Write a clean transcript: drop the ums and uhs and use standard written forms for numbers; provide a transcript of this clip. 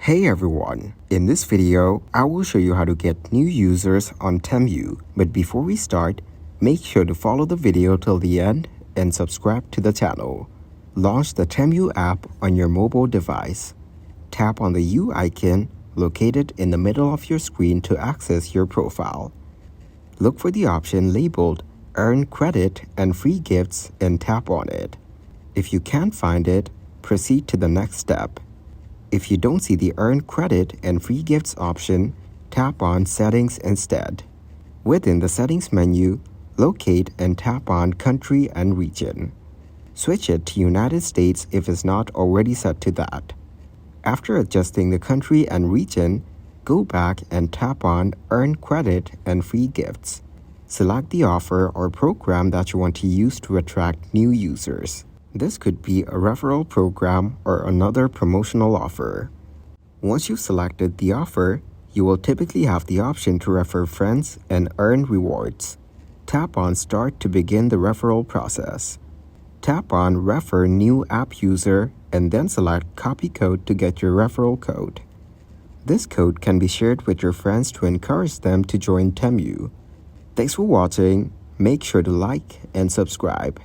Hey everyone, in this video, I will show you how to get new users on Temu. But before we start, make sure to follow the video till the end and subscribe to the channel. Launch the Temu app on your mobile device. Tap on the U icon located in the middle of your screen to access your profile. Look for the option labeled Earn Credit and Free Gifts and tap on it. If you can't find it, proceed to the next step. If you don't see the Earn Credit and Free Gifts option, tap on Settings instead. Within the Settings menu, locate and tap on Country and Region. Switch it to United States if it's not already set to that. After adjusting the country and region, go back and tap on Earn Credit and Free Gifts. Select the offer or program that you want to use to attract new users. This could be a referral program or another promotional offer. Once you've selected the offer, you will typically have the option to refer friends and earn rewards. Tap on Start to begin the referral process. Tap on Refer New App User and then select Copy Code to get your referral code. This code can be shared with your friends to encourage them to join Temu. Thanks for watching. Make sure to like and subscribe.